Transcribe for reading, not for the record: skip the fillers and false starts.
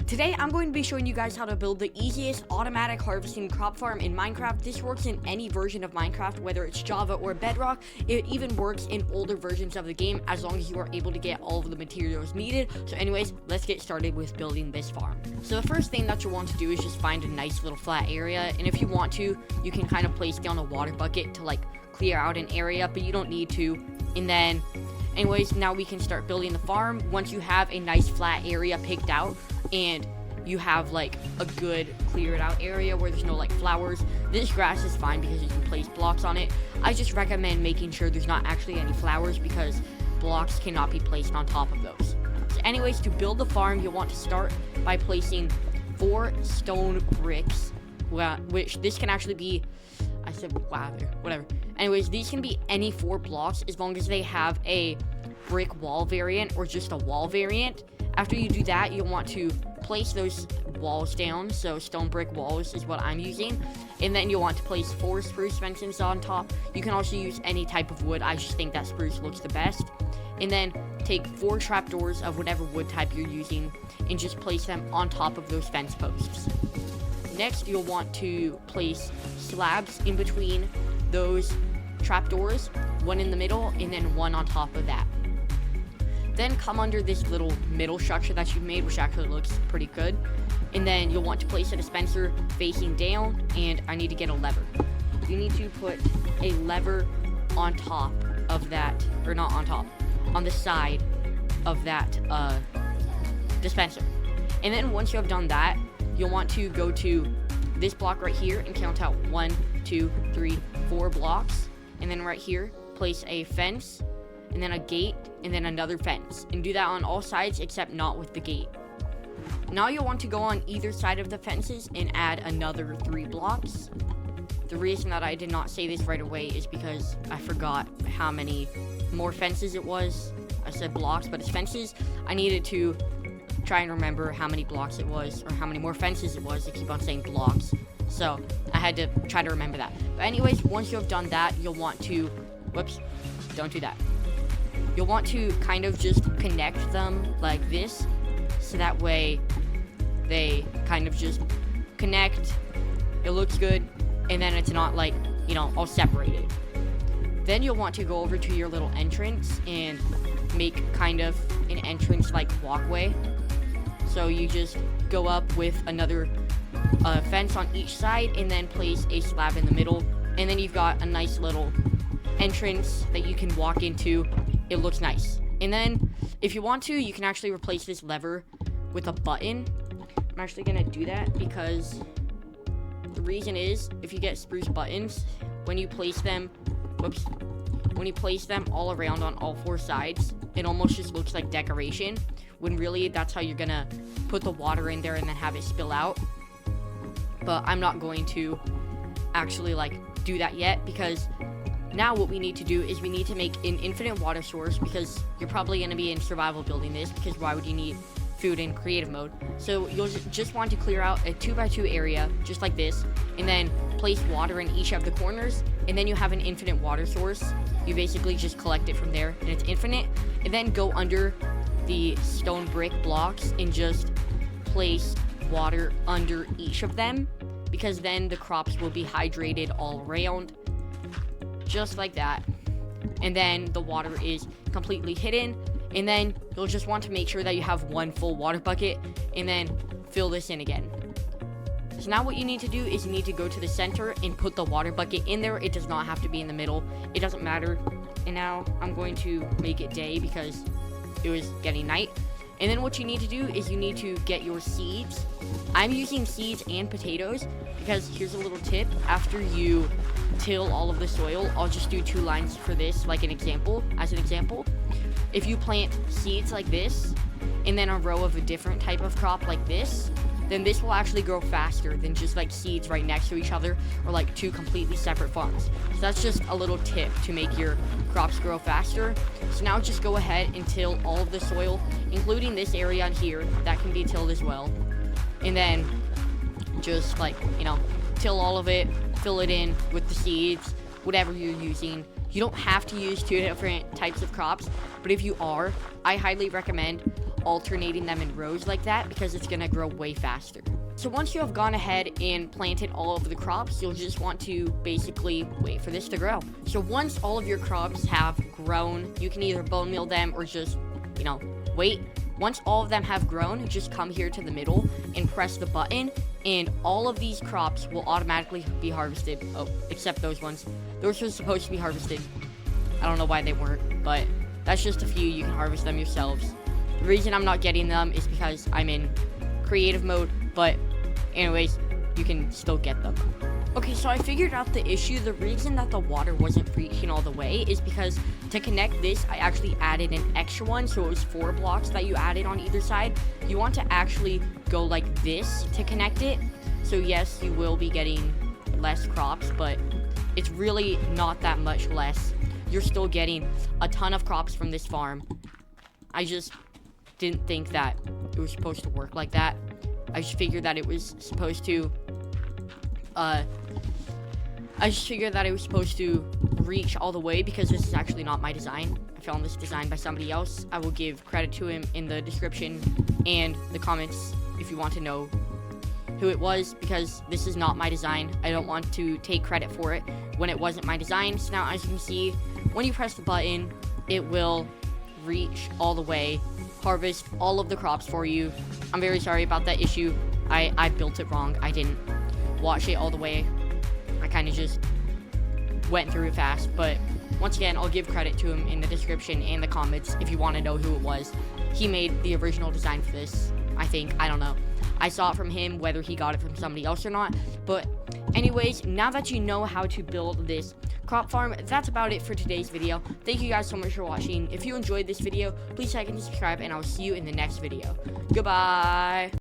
Today I'm going to be showing you guys how to build the easiest automatic harvesting crop farm in Minecraft. This works in any version of Minecraft, whether it's Java or Bedrock. It even works in older versions of the game as long as you are able to get all of the materials needed. So anyways, let's get started with building this farm. So the first thing that you'll want to do is just find a nice little flat area, and if you want to, you can kind of place down a water bucket to like clear out an area, but you don't need to. And then anyways, now we can start building the farm. Once you have a nice flat area picked out and you have like a good cleared out area where there's no like flowers, this grass is fine because you can place blocks on it. I just recommend making sure there's not actually any flowers because blocks cannot be placed on top of those. So anyways, to build the farm, you'll want to start by placing 4 stone bricks, which this can actually be, I said whatever. Anyways, these can be any 4 blocks as long as they have a brick wall variant or just a wall variant. After you do that, you'll want to place those walls down, so stone brick walls is what I'm using, and then you'll want to place 4 spruce fences on top. You can also use any type of wood, I just think that spruce looks the best. And then take 4 trapdoors of whatever wood type you're using and just place them on top of those fence posts. Next, you'll want to place slabs in between those trapdoors, 1 in the middle and then 1 on top of that. Then come under this little middle structure that you've made, which actually looks pretty good. And then you'll want to place a dispenser facing down, and I need to get a lever. You need to put a lever on top of that, or not on top, on the side of that dispenser. And then once you have done that, you'll want to go to this block right here and count out 1, 2, 3, 4 blocks. And then right here, place a fence, and then a gate, and then another fence, and do that on all sides except not with the gate. Now you'll want to go on either side of the fences and add another 3 blocks. The reason that I did not say this right away is because I forgot how many more fences it was. I said blocks, but it's fences. I needed to try and remember how many blocks it was, or how many more fences it was. I keep on saying blocks, so I had to try to remember that. But anyways, once you have done that, you'll want to, whoops, don't do that. You'll want to kind of just connect them like this, so that way they kind of just connect, it looks good, and then it's not like, you know, all separated. Then you'll want to go over to your little entrance and make kind of an entrance like walkway. So you just go up with another fence on each side and then place a slab in the middle, and then you've got a nice little entrance that you can walk into. It looks nice. And then if you want to, you can actually replace this lever with a button. I'm actually gonna do that because the reason is, if you get spruce buttons, when you place them, when you place them all around on all 4 sides, it almost just looks like decoration, when really that's how you're gonna put the water in there and then have it spill out. But I'm not going to actually like do that yet, because now what we need to do is we need to make an infinite water source, because you're probably going to be in survival building this, because why would you need food in creative mode? So you'll just want to clear out a 2x2 area just like this, and then place water in each of the corners, and then you have an infinite water source. You basically just collect it from there and it's infinite. And then go under the stone brick blocks and just place water under each of them, because then the crops will be hydrated all around, just like that. And then the water is completely hidden, and then you'll just want to make sure that you have 1 full water bucket and then fill this in again. So now what you need to do is you need to go to the center and put the water bucket in there. It does not have to be in the middle, it doesn't matter. And now I'm going to make it day because it was getting night. And then what you need to do is you need to get your seeds. I'm using seeds and potatoes because here's a little tip. After you till all of the soil, I'll just do 2 lines for this, like an example, as an example. If you plant seeds like this, and then a row of a different type of crop like this, then this will actually grow faster than just like seeds right next to each other, or like 2 completely separate farms. So that's just a little tip to make your crops grow faster. So now just go ahead and till all of the soil, including this area on here, that can be tilled as well. And then just like, you know, till all of it, fill it in with the seeds, whatever you're using. You don't have to use 2 different types of crops, but if you are, I highly recommend alternating them in rows like that because it's gonna grow way faster. So once you have gone ahead and planted all of the crops, you'll just want to basically wait for this to grow. So once all of your crops have grown, you can either bone meal them or just, wait. Once all of them have grown, just come here to the middle and press the button, and all of these crops will automatically be harvested. Oh, except those ones. Those were supposed to be harvested. I don't know why they weren't, but that's just a few. You can harvest them yourselves. The reason I'm not getting them is because I'm in creative mode, but anyways, you can still get them. Okay, so I figured out the issue. The reason that the water wasn't reaching all the way is because to connect this, I actually added an extra one, so it was 4 blocks that you added on either side. You want to actually go like this to connect it. So yes, you will be getting less crops, but it's really not that much less. You're still getting a ton of crops from this farm. I just didn't think that it was supposed to work like that. I just figured that it was supposed to reach all the way because this is actually not my design. I found this design by somebody else. I will give credit to him in the description and the comments if you want to know who it was, because this is not my design. I don't want to take credit for it when it wasn't my design. So now, as you can see, when you press the button, it will reach all the way, harvest all of the crops for you. I'm very sorry about that issue. I built it wrong. I didn't watch it all the way. I kind of just went through it fast, but once again, I'll give credit to him in the description and the comments if you want to know who it was. He made the original design for this, I think. I don't know. I saw it from him, whether he got it from somebody else or not. But anyways, now that you know how to build this crop farm, that's about it for today's video. Thank you guys so much for watching. If you enjoyed this video, please like and subscribe, and I'll see you in the next video. Goodbye.